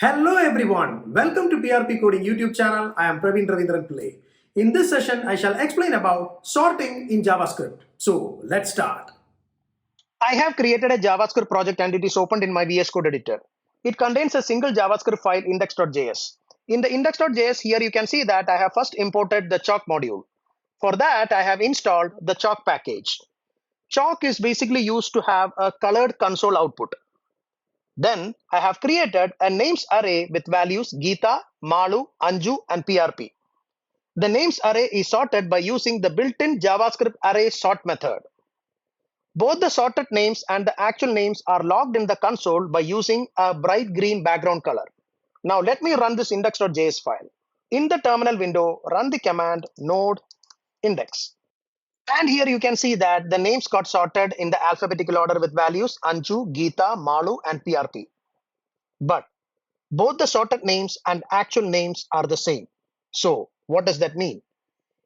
Hello everyone, welcome to PRP Coding YouTube channel. I am Raveendran Pillai. In this session, I shall explain about sorting in JavaScript. So let's start. I have created a JavaScript project and it is opened in my VS Code editor. It contains a single JavaScript file index.js. In the index.js, here you can see that I have first imported the chalk module. For that, I have installed the chalk package. Chalk is basically used to have a colored console output. Then I have created a names array with values Geeta, Malu, Anju, and PRP. The names array is sorted by using the built-in JavaScript array sort method. Both the sorted names and the actual names are logged in the console by using a bright green background color. Now let me run this index.js file. In the terminal window, run the command node index. And here you can see that the names got sorted in the alphabetical order with values Anju, Geeta, Malu, and PRP. But both the sorted names and actual names are the same. So what does that mean?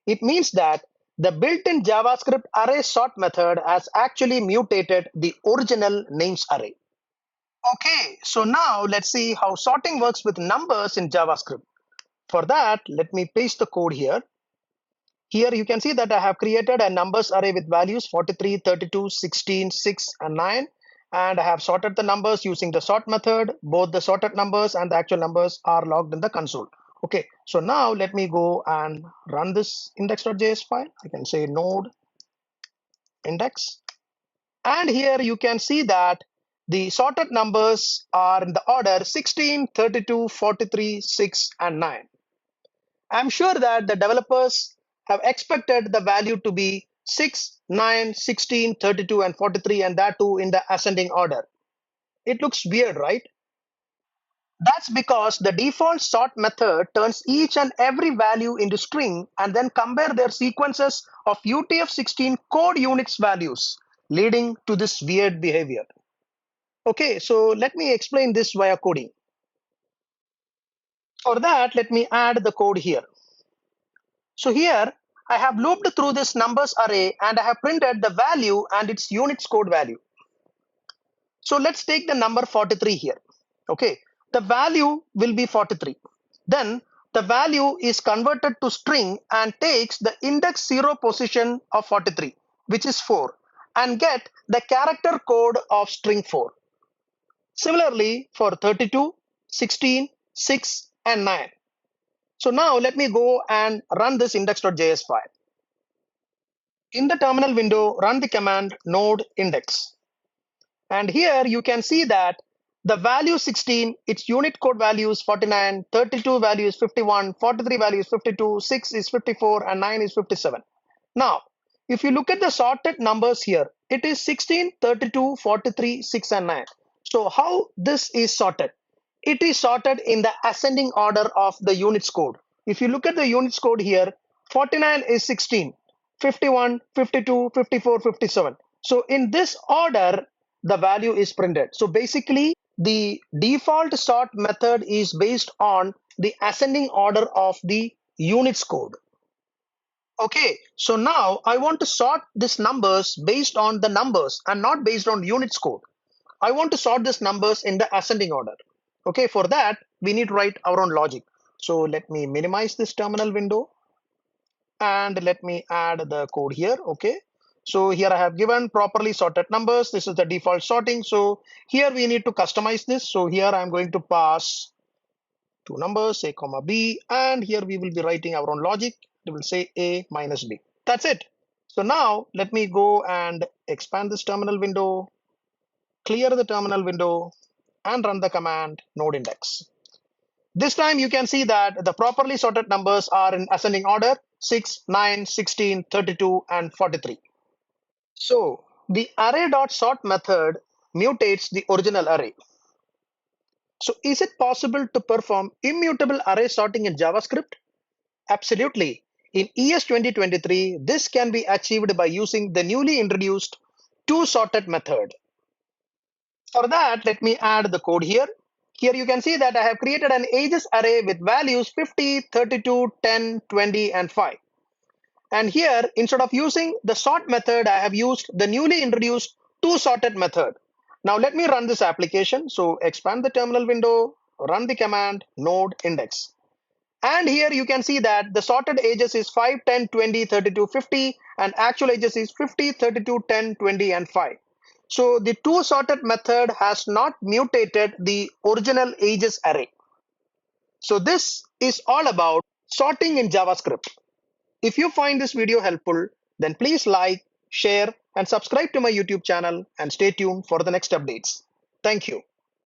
It means that the built-in JavaScript array sort method has actually mutated the original names array. Okay, so now let's see how sorting works with numbers in JavaScript. For that, let me paste the code here. Here you can see that I have created a numbers array with values 43, 32, 16, 6, and 9. And I have sorted the numbers using the sort method. Both the sorted numbers and the actual numbers are logged in the console. Okay, so now let me go and run this index.js file. I can say node index. And here you can see that the sorted numbers are in the order 16, 32, 43, 6, and 9. I'm sure that the developers have expected the value to be 6, 9, 16, 32, and 43, and that too in the ascending order. It looks weird, right? That's because the default sort method turns each and every value into string and then compare their sequences of UTF-16 code units values, leading to this weird behavior. Okay, so let me explain this via coding. For that, let me add the code here. So here, I have looped through this numbers array and I have printed the value and its units code value. So let's take the number 43 here. Okay, the value will be 43. Then the value is converted to string and takes the index 0 position of 43, which is 4, and get the character code of string 4. Similarly for 32, 16, 6, and 9. So now let me go and run this index.js file. In the terminal window, run the command node index. And here you can see that the value 16, its unit code value is 49, 32 value is 51, 43 value is 52, 6 is 54, and 9 is 57. Now, if you look at the sorted numbers here, it is 16, 32, 43, 6, and 9. So how this is sorted? It is sorted in the ascending order of the units code. If you look at the units code here, 49 is 16, 51, 52, 54, 57. So in this order, the value is printed. So basically, the default sort method is based on the ascending order of the units code. Okay, so now I want to sort these numbers based on the numbers and not based on units code. I want to sort these numbers in the ascending order. Okay, for that, we need to write our own logic. So let me minimize this terminal window and let me add the code here. Okay, so here I have given properly sorted numbers. This is the default sorting. So here we need to customize this. So here I'm going to pass two numbers, a comma b, and here we will be writing our own logic. We will say a minus b. That's it. So now let me go and expand this terminal window, clear the terminal window, and run the command node index. This time you can see that the properly sorted numbers are in ascending order 6, 9, 16, 32, and 43. So the array.sort method mutates the original array. So is it possible to perform immutable array sorting in JavaScript? Absolutely. In ES 2023, this can be achieved by using the newly introduced toSorted method. For that, let me add the code here. Here you can see that I have created an ages array with values 50, 32, 10, 20, and 5. And here, instead of using the sort method, I have used the newly introduced toSorted method. Now let me run this application. So expand the terminal window, run the command node index. And here you can see that the sorted ages is 5, 10, 20, 32, 50, and actual ages is 50, 32, 10, 20, and 5. So the toSorted method has not mutated the original ages array. So this is all about sorting in JavaScript. If you find this video helpful, then please like, share, and subscribe to my YouTube channel and stay tuned for the next updates. Thank you.